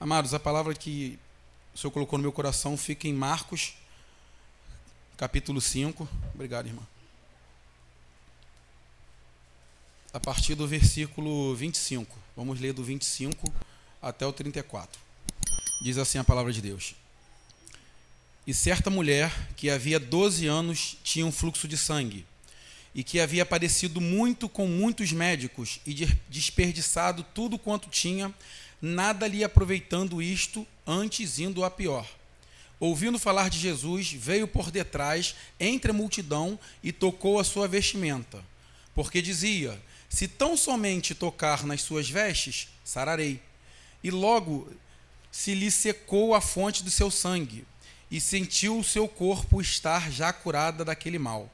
Amados, a palavra que o Senhor colocou no meu coração fica em Marcos, capítulo 5. Obrigado, irmã. A partir do versículo 25. Vamos ler do 25 até o 34. Diz assim a palavra de Deus. E certa mulher, que havia 12 anos, tinha um fluxo de sangue, e que havia padecido muito com muitos médicos, e desperdiçado tudo quanto tinha, nada lhe aproveitando isto, antes indo a pior. Ouvindo falar de Jesus, veio por detrás, entre a multidão, e tocou a sua vestimenta, porque dizia: se tão somente tocar nas suas vestes, sararei. E logo se lhe secou a fonte do seu sangue, e sentiu o seu corpo estar já curada daquele mal.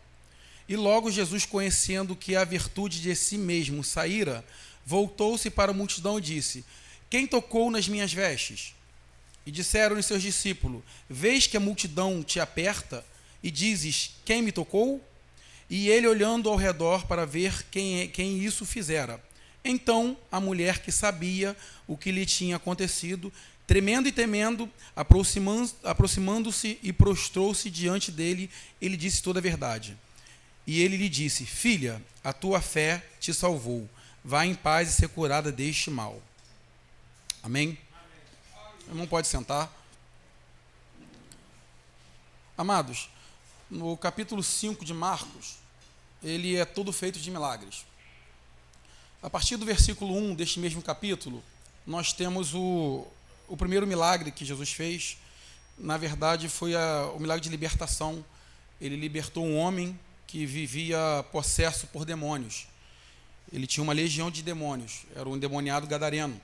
E logo Jesus, conhecendo que a virtude de si mesmo saíra, voltou-se para a multidão e disse: quem tocou nas minhas vestes? E disseram-lhe seus discípulos: vês que a multidão te aperta, e dizes: quem me tocou? E ele, olhando ao redor para ver quem isso fizera. Então a mulher, que sabia o que lhe tinha acontecido, tremendo e temendo, aproximando-se e prostrou-se diante dele, ele disse toda a verdade. E ele lhe disse: filha, a tua fé te salvou. Vá em paz e ser curada deste mal. Amém? O irmão pode sentar. Amados, no capítulo 5 de Marcos, ele é todo feito de milagres. A partir do versículo 1 deste mesmo capítulo, nós temos o primeiro milagre que Jesus fez. Na verdade, foi o milagre de libertação. Ele libertou um homem que vivia possesso por demônios. Ele tinha uma legião de demônios, era um endemoniado gadareno.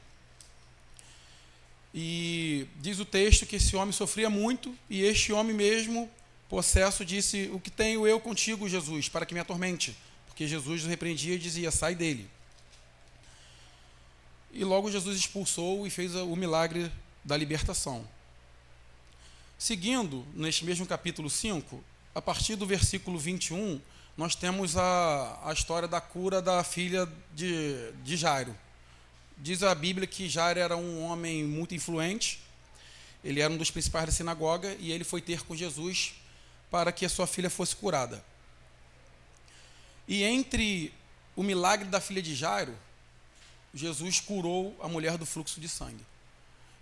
E diz o texto que esse homem sofria muito, e este homem mesmo, possesso, disse: o que tenho eu contigo, Jesus, para que me atormente? Porque Jesus o repreendia e dizia: sai dele. E logo Jesus expulsou e fez o milagre da libertação. Seguindo, neste mesmo capítulo 5, a partir do versículo 21, nós temos a história da cura da filha de Jairo. Diz a Bíblia que Jairo era um homem muito influente, ele era um dos principais da sinagoga, e ele foi ter com Jesus para que a sua filha fosse curada. E entre o milagre da filha de Jairo, Jesus curou a mulher do fluxo de sangue.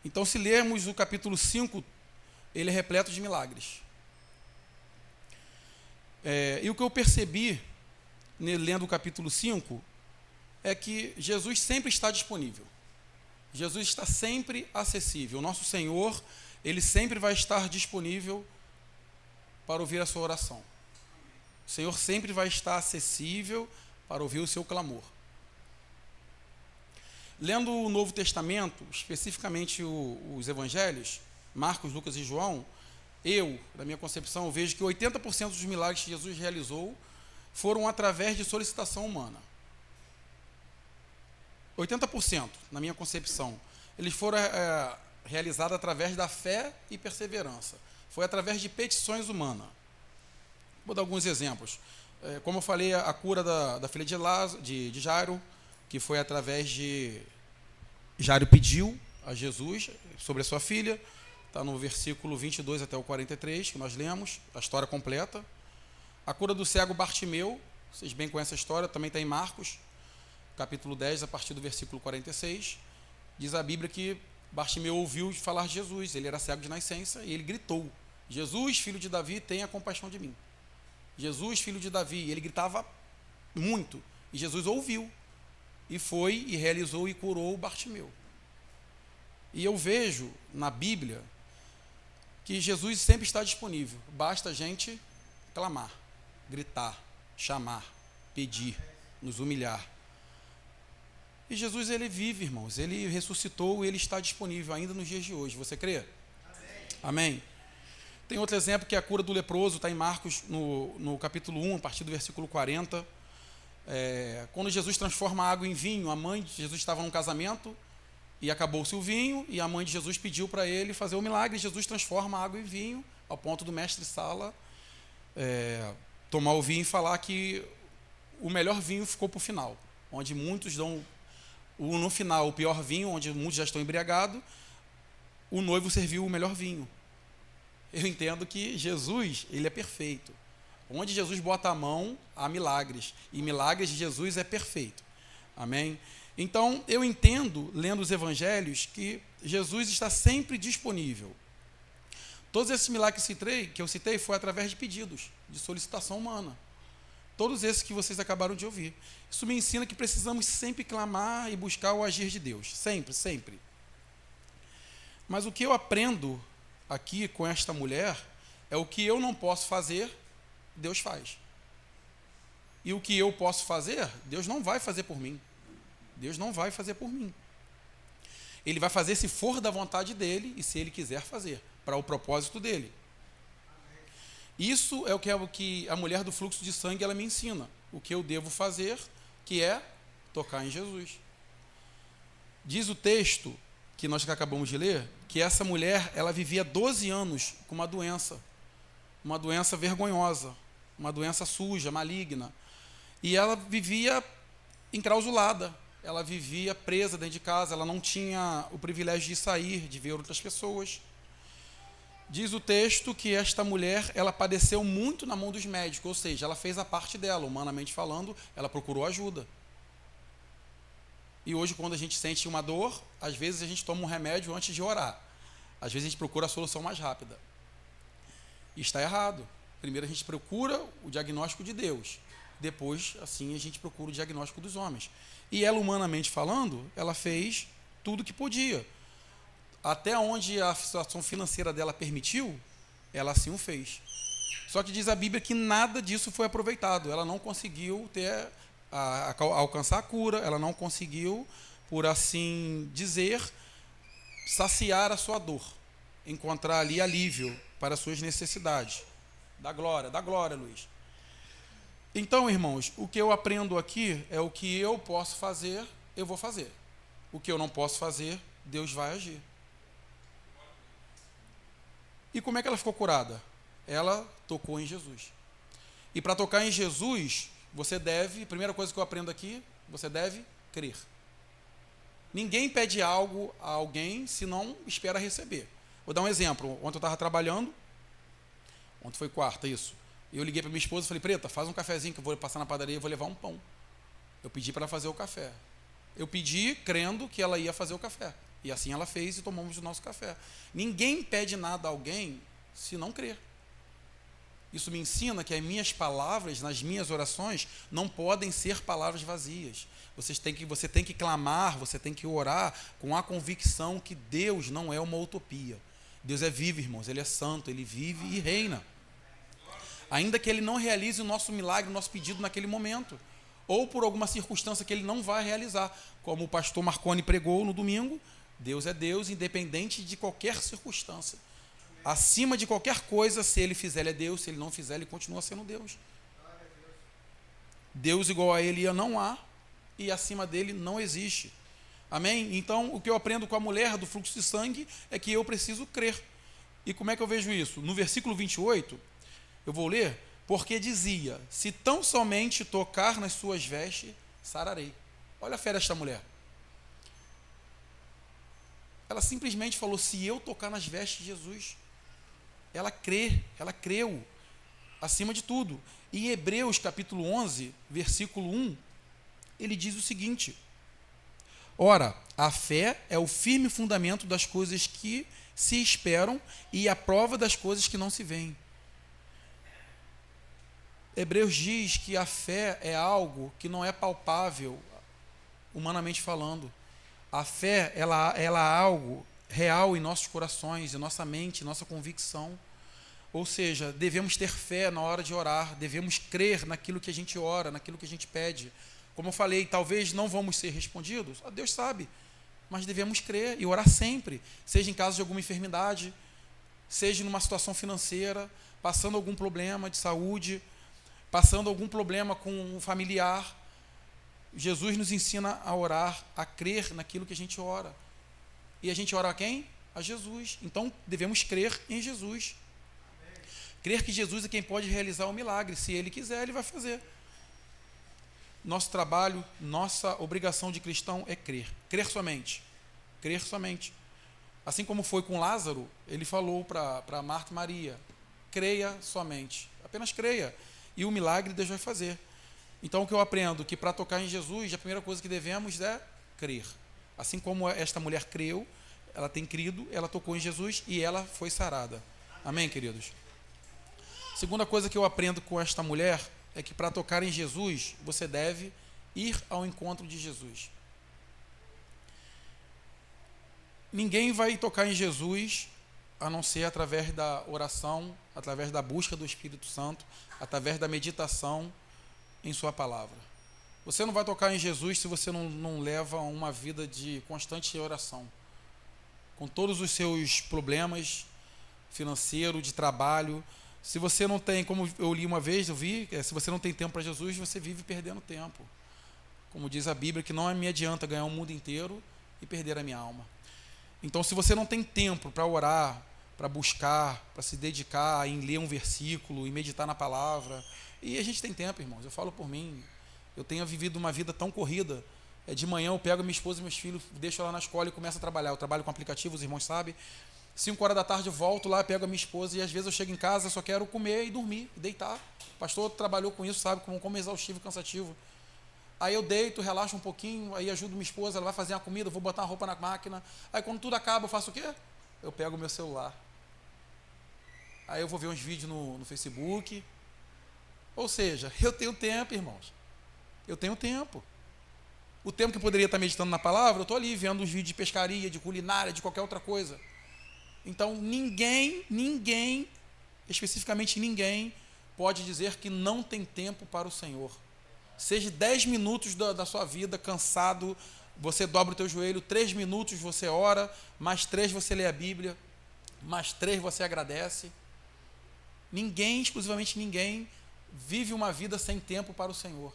Então, se lermos o capítulo 5, ele é repleto de milagres. E o que eu percebi, lendo o capítulo 5, é que Jesus sempre está disponível. Jesus está sempre acessível. O nosso Senhor, ele sempre vai estar disponível para ouvir a sua oração. O Senhor sempre vai estar acessível para ouvir o seu clamor. Lendo o Novo Testamento, especificamente os evangelhos, Marcos, Lucas e João, da minha concepção, eu vejo que 80% dos milagres que Jesus realizou foram através de solicitação humana. 80%, na minha concepção. Eles foram realizados através da fé e perseverança. Foi através de petições humanas. Vou dar alguns exemplos. Como eu falei, a cura da filha de Jairo, que foi através de... Jairo pediu a Jesus sobre a sua filha. Está no versículo 22 até o 43, que nós lemos, a história completa. A cura do cego Bartimeu, vocês bem conhecem a história, também está em Marcos, capítulo 10, a partir do versículo 46. Diz a Bíblia que Bartimeu ouviu falar de Jesus, ele era cego de nascença, e ele gritou: Jesus, filho de Davi, tenha compaixão de mim. Jesus, filho de Davi. E ele gritava muito, e Jesus ouviu, e foi, e realizou, e curou Bartimeu. E eu vejo na Bíblia que Jesus sempre está disponível, basta a gente clamar, gritar, chamar, pedir, nos humilhar. E Jesus, ele vive, irmãos, ele ressuscitou e ele está disponível ainda nos dias de hoje. Você crê? Amém. Tem outro exemplo que é a cura do leproso, está em Marcos, no capítulo 1, a partir do versículo 40. Quando Jesus transforma a água em vinho, a mãe de Jesus estava num casamento e acabou-se o vinho, e a mãe de Jesus pediu para ele fazer o milagre. Jesus transforma a água em vinho, ao ponto do mestre Sala tomar o vinho e falar que o melhor vinho ficou para o final, onde muitos dão no final o pior vinho, onde muitos já estão embriagados. o noivo serviu o melhor vinho. Eu entendo que Jesus, ele é perfeito. Onde Jesus bota a mão, há milagres. E milagres de Jesus é perfeito. Amém? Então, eu entendo, lendo os evangelhos, que Jesus está sempre disponível. Todos esses milagres que eu citei foi através de pedidos, de solicitação humana. Todos esses que vocês acabaram de ouvir. Isso me ensina que precisamos sempre clamar e buscar o agir de Deus. Sempre, sempre. Mas o que eu aprendo aqui com esta mulher é o que eu não posso fazer, Deus faz. E o que eu posso fazer, Deus não vai fazer por mim. Deus não vai fazer por mim. Ele vai fazer se for da vontade dele e se ele quiser fazer, para o propósito dele. Isso é o que a mulher do fluxo de sangue ela me ensina. O que eu devo fazer, que é tocar em Jesus. Diz o texto que nós acabamos de ler, que essa mulher ela vivia 12 anos com uma doença vergonhosa, uma doença suja, maligna. E ela vivia enclausulada, ela vivia presa dentro de casa, ela não tinha o privilégio de sair, de ver outras pessoas. Diz o texto que esta mulher, ela padeceu muito na mão dos médicos, ou seja, ela fez a parte dela, humanamente falando, ela procurou ajuda. E hoje, quando a gente sente uma dor, às vezes a gente toma um remédio antes de orar. Às vezes a gente procura a solução mais rápida. E está errado. Primeiro a gente procura o diagnóstico de Deus. Depois, assim, a gente procura o diagnóstico dos homens. E ela, humanamente falando, ela fez tudo o que podia. Até onde a situação financeira dela permitiu, ela assim o fez. Só que diz a Bíblia que nada disso foi aproveitado. Ela não conseguiu alcançar a cura, ela não conseguiu, por assim dizer, saciar a sua dor, encontrar ali alívio para as suas necessidades. Dá glória, Luiz. Então, irmãos, o que eu aprendo aqui é o que eu posso fazer, eu vou fazer. O que eu não posso fazer, Deus vai agir. E como é que ela ficou curada? Ela tocou em Jesus. E para tocar em Jesus, você deve, primeira coisa que eu aprendo aqui, você deve crer. Ninguém pede algo a alguém se não espera receber. Vou dar um exemplo. Ontem eu estava trabalhando, ontem foi quarta, isso. Eu liguei para minha esposa e falei, Preta, faz um cafezinho que eu vou passar na padaria e vou levar um pão. Eu pedi para ela fazer o café. Eu pedi crendo que ela ia fazer o café. E assim ela fez e tomamos o nosso café. Ninguém pede nada a alguém se não crer. Isso me ensina que as minhas palavras, nas minhas orações, não podem ser palavras vazias. Você tem que clamar, você tem que orar com a convicção que Deus não é uma utopia. Deus é vivo, irmãos, Ele é santo, Ele vive e reina. Ainda que Ele não realize o nosso milagre, o nosso pedido naquele momento, ou por alguma circunstância que Ele não vai realizar, como o pastor Marconi pregou no domingo, Deus é Deus, independente de qualquer circunstância. Acima de qualquer coisa, se Ele fizer, Ele é Deus, se Ele não fizer, Ele continua sendo Deus. Deus igual a Ele não há, e acima dele não existe. Amém? Então, o que eu aprendo com a mulher do fluxo de sangue é que eu preciso crer. E como é que eu vejo isso? No versículo 28, eu vou ler, porque dizia, se tão somente tocar nas suas vestes, sararei. Olha a fé desta mulher. Ela simplesmente falou, se eu tocar nas vestes de Jesus, ela creu, acima de tudo. E em Hebreus capítulo 11, versículo 1, ele diz o seguinte, ora, a fé é o firme fundamento das coisas que se esperam e a prova das coisas que não se veem. Hebreus diz que a fé é algo que não é palpável, humanamente falando. A fé, ela é algo real em nossos corações, em nossa mente, em nossa convicção. Ou seja, devemos ter fé na hora de orar, devemos crer naquilo que a gente ora, naquilo que a gente pede. Como eu falei, talvez não vamos ser respondidos, Deus sabe, mas devemos crer e orar sempre, seja em caso de alguma enfermidade, seja numa situação financeira, passando algum problema de saúde, passando algum problema com um familiar. Jesus nos ensina a orar, a crer naquilo que a gente ora. E a gente ora a quem? A Jesus. Então, devemos crer em Jesus. Amém. Crer que Jesus é quem pode realizar o milagre. Se Ele quiser, Ele vai fazer. Nosso trabalho, nossa obrigação de cristão é crer. Crer somente. Crer somente. Assim como foi com Lázaro, ele falou para Marta e Maria: creia somente, apenas creia, e o milagre Deus vai fazer. Então, o que eu aprendo? Que para tocar em Jesus, a primeira coisa que devemos é crer. Assim como esta mulher creu, ela tem crido, ela tocou em Jesus e ela foi sarada. Amém, queridos? Segunda coisa que eu aprendo com esta mulher é que para tocar em Jesus, você deve ir ao encontro de Jesus. Ninguém vai tocar em Jesus a não ser através da oração, através da busca do Espírito Santo, através da meditação em sua palavra. Você não vai tocar em Jesus se você não leva uma vida de constante oração. Com todos os seus problemas financeiros, de trabalho, se você não tem, como eu li uma vez, se você não tem tempo para Jesus, você vive perdendo tempo. Como diz a Bíblia, que não me adianta ganhar o mundo inteiro e perder a minha alma. Então, se você não tem tempo para orar, para buscar, para se dedicar em ler um versículo, em meditar na palavra, e a gente tem tempo, irmãos, eu falo por mim, eu tenho vivido uma vida tão corrida, de manhã eu pego minha esposa e meus filhos, deixo ela na escola e começo a trabalhar, eu trabalho com aplicativo, os irmãos sabem, 5 horas da tarde eu volto lá, pego a minha esposa e às vezes eu chego em casa, só quero comer e dormir, e deitar. O pastor trabalhou com isso, sabe, como exaustivo e cansativo. Aí eu deito, relaxo um pouquinho, aí ajudo minha esposa, ela vai fazer uma comida, vou botar uma roupa na máquina. Aí quando tudo acaba, eu faço o quê? Eu pego o meu celular. Aí eu vou ver uns vídeos no Facebook. Ou seja, eu tenho tempo, irmãos. Eu tenho tempo. O tempo que eu poderia estar meditando na palavra, eu estou ali vendo uns vídeos de pescaria, de culinária, de qualquer outra coisa. Então ninguém, especificamente ninguém, pode dizer que não tem tempo para o Senhor. Seja 10 minutos da sua vida, cansado, você dobra o teu joelho, 3 minutos você ora, mais 3 você lê a Bíblia, mais 3 você agradece. Ninguém, exclusivamente ninguém, vive uma vida sem tempo para o Senhor.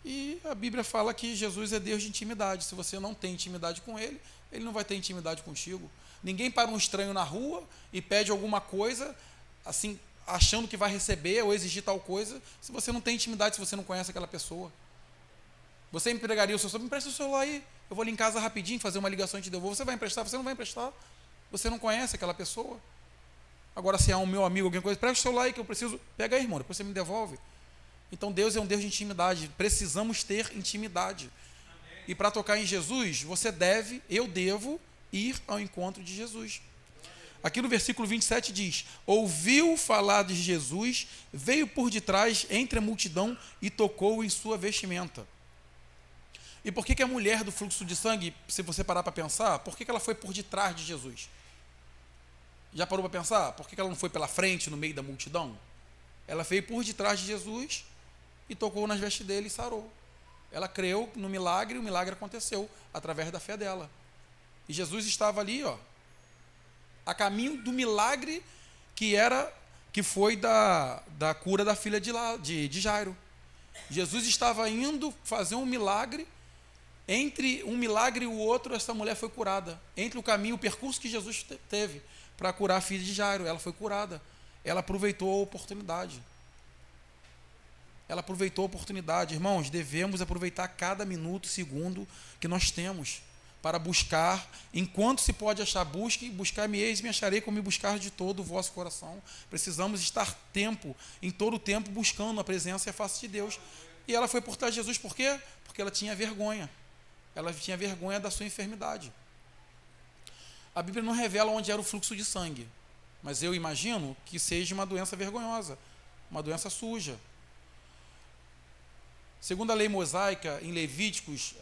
E a Bíblia fala que Jesus é Deus de intimidade. Se você não tem intimidade com Ele, Ele não vai ter intimidade contigo. Ninguém para um estranho na rua e pede alguma coisa, assim, achando que vai receber ou exigir tal coisa, se você não tem intimidade, se você não conhece aquela pessoa. Você empregaria o seu celular? Me empresta o celular aí, eu vou ali em casa rapidinho, fazer uma ligação e te devolvo. Você vai emprestar? Você não vai emprestar. Você não conhece aquela pessoa. Agora, se é um meu amigo, alguma coisa, presta o celular aí que eu preciso. Pega aí, irmão, depois você me devolve. Então, Deus é um Deus de intimidade. Precisamos ter intimidade. Amém. E para tocar em Jesus, eu devo ir ao encontro de Jesus. Aqui no versículo 27 diz: ouviu falar de Jesus, veio por detrás entre a multidão e tocou em sua vestimenta. E por que a mulher do fluxo de sangue, se você parar para pensar, por que ela foi por detrás de Jesus? Já parou para pensar? Por que ela não foi pela frente, no meio da multidão? Ela veio por detrás de Jesus e tocou nas vestes dele e sarou. Ela creu no milagre e o milagre aconteceu através da fé dela. E Jesus estava ali, a caminho do milagre que foi da cura da filha de Jairo. Jesus estava indo fazer um milagre, entre um milagre e o outro, essa mulher foi curada. Entre o caminho, o percurso que Jesus teve para curar a filha de Jairo, ela foi curada. Ela aproveitou a oportunidade. Ela aproveitou a oportunidade. Irmãos, devemos aproveitar cada minuto, segundo que nós temos para buscar, enquanto se pode achar, busque, buscar-me-eis e me acharei como me buscar de todo o vosso coração. Precisamos estar em todo o tempo, buscando a presença e a face de Deus. E ela foi por trás de Jesus, por quê? Porque ela tinha vergonha. Ela tinha vergonha da sua enfermidade. A Bíblia não revela onde era o fluxo de sangue, mas eu imagino que seja uma doença vergonhosa, uma doença suja. Segundo a lei mosaica, em Levíticos,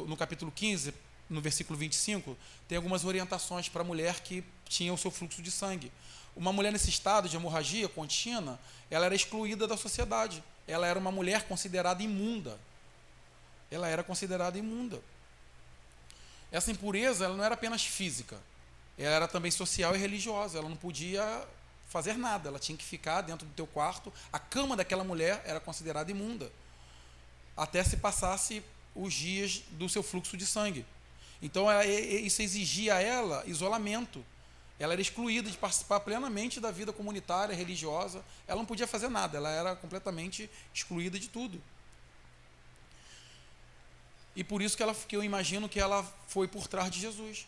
no capítulo 15, no versículo 25, tem algumas orientações para a mulher que tinha o seu fluxo de sangue. Uma mulher nesse estado de hemorragia contínua, ela era excluída da sociedade. Ela era uma mulher considerada imunda. Ela era considerada imunda. Essa impureza, ela não era apenas física. Ela era também social e religiosa. Ela não podia fazer nada. Ela tinha que ficar dentro do teu quarto. A cama daquela mulher era considerada imunda, até se passasse os dias do seu fluxo de sangue. Então, isso exigia a ela isolamento. Ela era excluída de participar plenamente da vida comunitária, religiosa. Ela não podia fazer nada, ela era completamente excluída de tudo. E por isso que eu imagino que ela foi por trás de Jesus.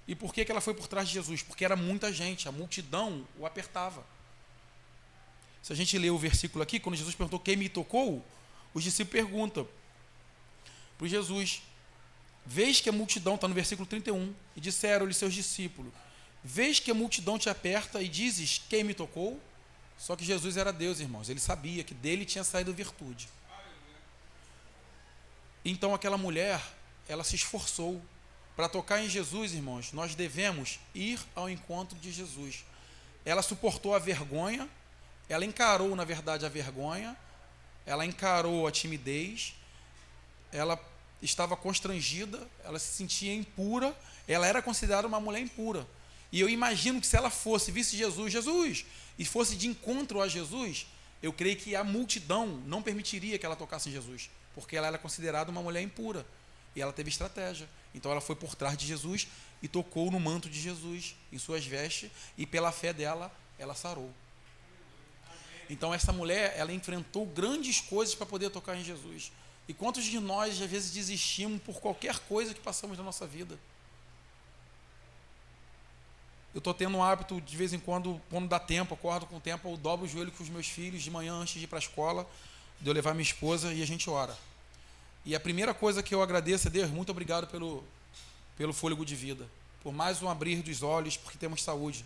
E por que ela foi por trás de Jesus? Porque era muita gente, a multidão o apertava. Se a gente ler o versículo aqui, quando Jesus perguntou quem me tocou, os discípulos perguntam para Jesus, vês que a multidão, está no versículo 31, e disseram-lhe seus discípulos, vês que a multidão te aperta e dizes, quem me tocou? Só que Jesus era Deus, irmãos, ele sabia que dele tinha saído virtude. Então aquela mulher, ela se esforçou. Para tocar em Jesus, irmãos, nós devemos ir ao encontro de Jesus. Ela suportou a vergonha, ela encarou, na verdade, a vergonha, ela encarou a timidez, ela estava constrangida, ela se sentia impura, ela era considerada uma mulher impura. E eu imagino que se ela visse Jesus, e fosse de encontro a Jesus, eu creio que a multidão não permitiria que ela tocasse em Jesus, porque ela era considerada uma mulher impura. E ela teve estratégia. Então ela foi por trás de Jesus e tocou no manto de Jesus, em suas vestes, e pela fé dela, ela sarou. Então essa mulher, ela enfrentou grandes coisas para poder tocar em Jesus. E quantos de nós, às vezes, desistimos por qualquer coisa que passamos na nossa vida? Eu estou tendo um hábito, de vez em quando dá tempo, acordo com o tempo, eu dobro o joelho com os meus filhos de manhã antes de ir para a escola, de eu levar minha esposa e a gente ora. E a primeira coisa que eu agradeço a Deus, muito obrigado pelo fôlego de vida, por mais um abrir dos olhos, porque temos saúde.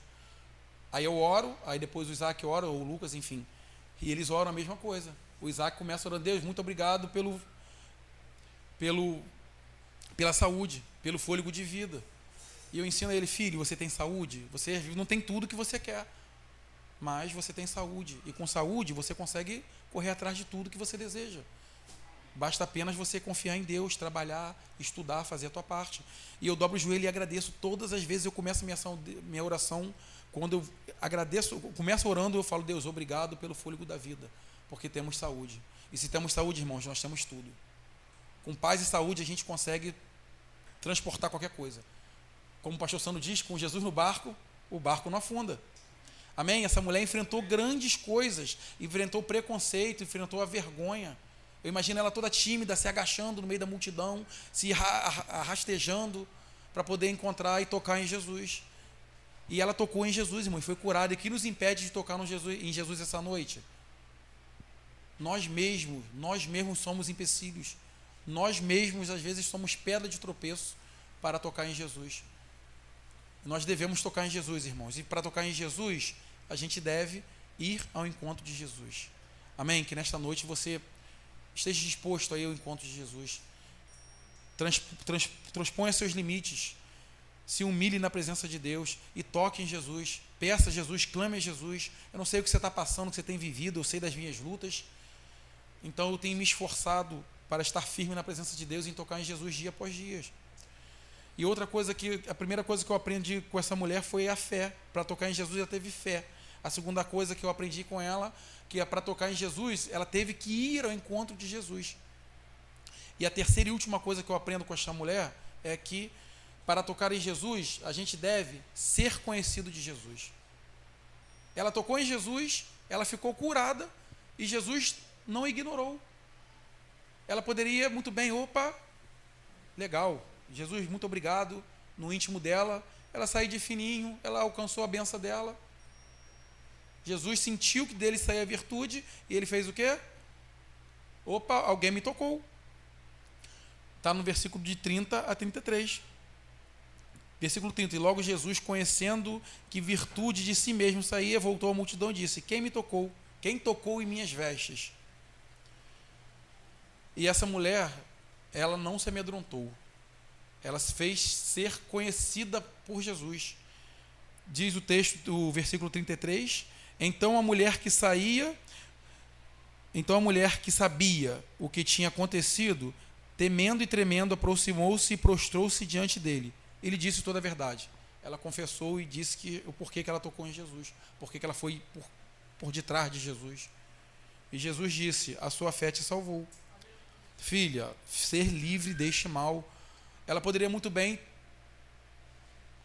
Aí eu oro, aí depois o Isaac ora, ou o Lucas, enfim, e eles oram a mesma coisa. O Isaac começa orando, Deus, muito obrigado pela saúde, pelo fôlego de vida. E eu ensino a ele, filho, você tem saúde? Você não tem tudo que você quer, mas você tem saúde. E com saúde você consegue correr atrás de tudo que você deseja. Basta apenas você confiar em Deus, trabalhar, estudar, fazer a tua parte. E eu dobro o joelho e agradeço. Todas as vezes eu começo minha oração, quando eu agradeço, eu começo orando, eu falo, Deus, obrigado pelo fôlego da vida, porque temos saúde. E se temos saúde, irmãos, nós temos tudo. Com paz e saúde a gente consegue transportar qualquer coisa. Como o pastor Sandro diz, com Jesus no barco, o barco não afunda. Amém? Essa mulher enfrentou grandes coisas, enfrentou preconceito, enfrentou a vergonha. Eu imagino ela toda tímida, se agachando no meio da multidão, se rastejando para poder encontrar e tocar em Jesus. E ela tocou em Jesus, irmão, e foi curada. E o que nos impede de tocar em Jesus essa noite? Nós mesmos somos empecilhos. Nós mesmos, às vezes, somos pedra de tropeço para tocar em Jesus. Nós devemos tocar em Jesus, irmãos. E para tocar em Jesus, a gente deve ir ao encontro de Jesus. Amém? Que nesta noite você esteja disposto a ir ao encontro de Jesus. Transponha seus limites. Se humilhe na presença de Deus e toque em Jesus. Peça a Jesus, clame a Jesus. Eu não sei o que você está passando, o que você tem vivido, eu sei das minhas lutas. Então eu tenho me esforçado para estar firme na presença de Deus e em tocar em Jesus dia após dia. E outra coisa a primeira coisa que eu aprendi com essa mulher foi a fé. Para tocar em Jesus, ela teve fé. A segunda coisa que eu aprendi com ela, que é para tocar em Jesus, ela teve que ir ao encontro de Jesus. E a terceira e última coisa que eu aprendo com essa mulher é que, para tocar em Jesus, a gente deve ser conhecido de Jesus. Ela tocou em Jesus, ela ficou curada, e Jesus não ignorou. Ela poderia muito bem, legal, Jesus, muito obrigado, no íntimo dela, ela saiu de fininho, ela alcançou a benção dela. Jesus sentiu que dele saía a virtude, e ele fez o quê? Alguém me tocou. Está no versículo de 30 a 33. Versículo 30, e logo Jesus, conhecendo que virtude de si mesmo saía, voltou à multidão e disse, quem me tocou? Quem tocou em minhas vestes? E essa mulher, ela não se amedrontou. Ela se fez ser conhecida por Jesus. Diz o texto do versículo 33, então a mulher que sabia o que tinha acontecido, temendo e tremendo, aproximou-se e prostrou-se diante dele. Ele disse toda a verdade. Ela confessou e disse o porquê que ela tocou em Jesus, porquê que ela foi por detrás de Jesus. E Jesus disse, a sua fé te salvou. Filha, ser livre deste mal. Ela poderia muito bem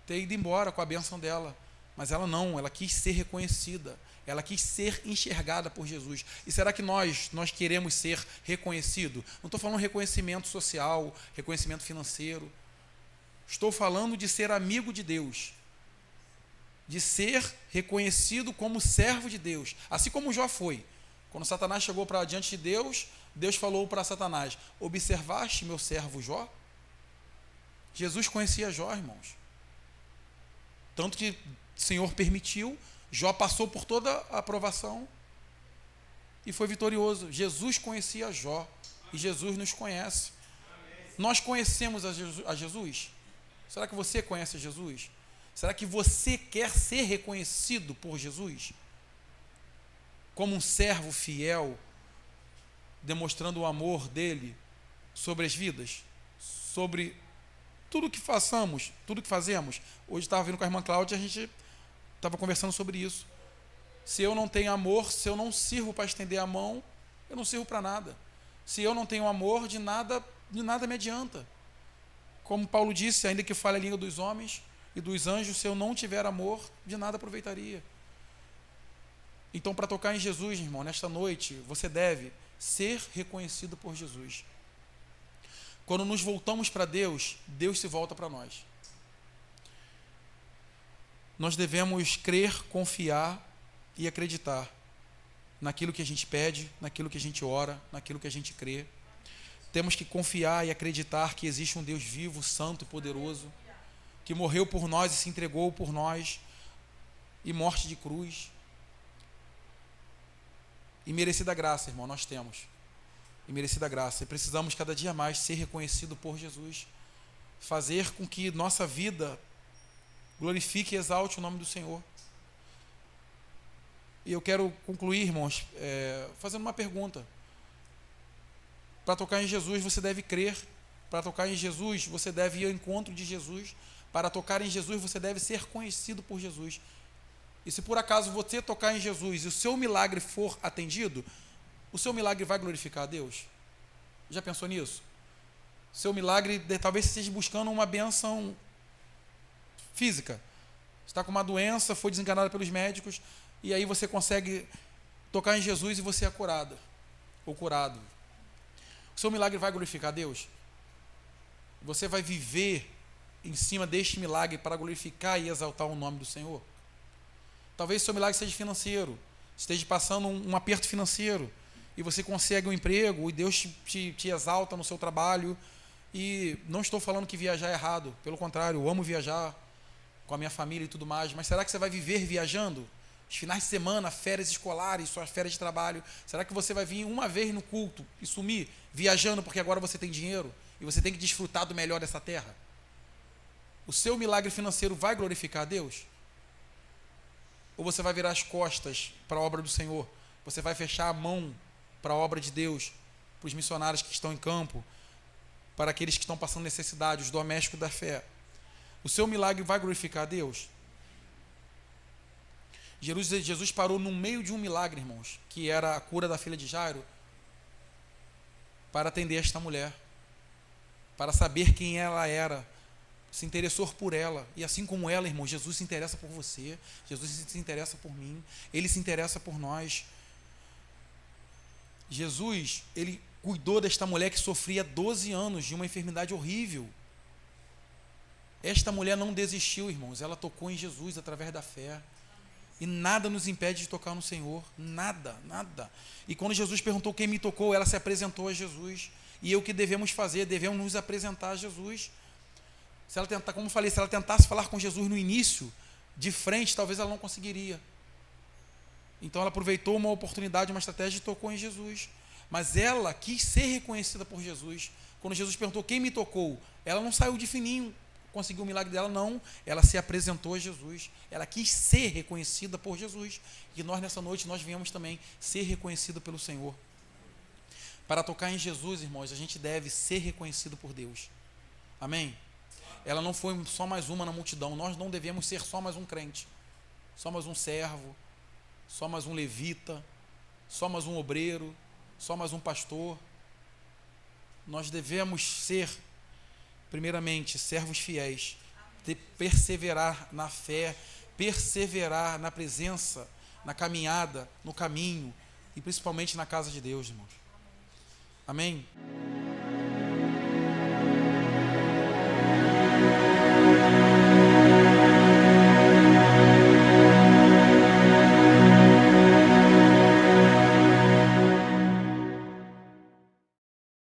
ter ido embora com a bênção dela, mas ela não, ela quis ser reconhecida, ela quis ser enxergada por Jesus. E será que nós queremos ser reconhecidos? Não estou falando reconhecimento social, reconhecimento financeiro. Estou falando de ser amigo de Deus, de ser reconhecido como servo de Deus, assim como Jó foi. Quando Satanás chegou para diante de Deus, Deus falou para Satanás: observaste meu servo Jó? Jesus conhecia Jó, irmãos. Tanto que o Senhor permitiu, Jó passou por toda a aprovação e foi vitorioso. Jesus conhecia Jó e Jesus nos conhece. Nós conhecemos a Jesus? Será que você conhece Jesus? Será que você quer ser reconhecido por Jesus? Como um servo fiel, demonstrando o amor dele sobre as vidas, sobre tudo que façamos, tudo que fazemos. Hoje estava vindo com a irmã Cláudia, a gente estava conversando sobre isso. Se eu não tenho amor, se eu não sirvo para estender a mão, eu não sirvo para nada. Se eu não tenho amor, de nada me adianta. Como Paulo disse, ainda que fale a língua dos homens e dos anjos, se eu não tiver amor, de nada aproveitaria. Então, para tocar em Jesus, irmão, nesta noite, você deve ser reconhecido por Jesus. Quando nos voltamos para Deus, Deus se volta para nós. Nós devemos crer, confiar e acreditar naquilo que a gente pede, naquilo que a gente ora, naquilo que a gente crê. Temos que confiar e acreditar que existe um Deus vivo, santo e poderoso, que morreu por nós e se entregou por nós, e morte de cruz. E merecida graça, irmão, nós temos. E merecida graça. E precisamos cada dia mais ser reconhecido por Jesus. Fazer com que nossa vida glorifique e exalte o nome do Senhor. E eu quero concluir, irmãos, fazendo uma pergunta. Para tocar em Jesus, você deve crer. Para tocar em Jesus, você deve ir ao encontro de Jesus. Para tocar em Jesus, você deve ser conhecido por Jesus. E se por acaso você tocar em Jesus e o seu milagre for atendido, o seu milagre vai glorificar a Deus? Já pensou nisso? Seu milagre, talvez você esteja buscando uma bênção física. Você está com uma doença, foi desenganado pelos médicos, e aí você consegue tocar em Jesus e você é curado, ou curado. O seu milagre vai glorificar a Deus? Você vai viver em cima deste milagre para glorificar e exaltar o nome do Senhor? Talvez o seu milagre seja financeiro, esteja passando um aperto financeiro, e você consegue um emprego, e Deus te exalta no seu trabalho. E não estou falando que viajar é errado, pelo contrário, eu amo viajar com a minha família e tudo mais, mas será que você vai viver viajando? Os finais de semana, férias escolares, suas férias de trabalho, será que você vai vir uma vez no culto e sumir viajando porque agora você tem dinheiro e você tem que desfrutar do melhor dessa terra? O seu milagre financeiro vai glorificar a Deus? Ou você vai virar as costas para a obra do Senhor? Você vai fechar a mão para a obra de Deus, para os missionários que estão em campo, para aqueles que estão passando necessidade, os domésticos da fé? O seu milagre vai glorificar a Deus? Jesus parou no meio de um milagre, irmãos, que era a cura da filha de Jairo, para atender esta mulher, para saber quem ela era, se interessou por ela. E assim como ela, irmão, Jesus se interessa por você, Jesus se interessa por mim, Ele se interessa por nós. Jesus, Ele cuidou desta mulher que sofria 12 anos de uma enfermidade horrível. Esta mulher não desistiu, irmãos, ela tocou em Jesus através da fé. E nada nos impede de tocar no Senhor, nada, nada. E quando Jesus perguntou quem me tocou, ela se apresentou a Jesus. E o que devemos fazer? Devemos nos apresentar a Jesus. Se ela tentar, como eu falei, se ela tentasse falar com Jesus no início, de frente, talvez ela não conseguiria. Então ela aproveitou uma oportunidade, uma estratégia e tocou em Jesus. Mas ela quis ser reconhecida por Jesus. Quando Jesus perguntou quem me tocou, ela não saiu de fininho, conseguiu o milagre dela, não. Ela se apresentou a Jesus. Ela quis ser reconhecida por Jesus. E nós, nessa noite, nós viemos também ser reconhecidos pelo Senhor. Para tocar em Jesus, irmãos, a gente deve ser reconhecido por Deus. Amém? Ela não foi só mais uma na multidão. Nós não devemos ser só mais um crente, só mais um servo, só mais um levita, só mais um obreiro, só mais um pastor. Nós devemos ser, primeiramente, servos fiéis, perseverar na fé, perseverar na presença, na caminhada, no caminho e principalmente na casa de Deus, irmãos. Amém?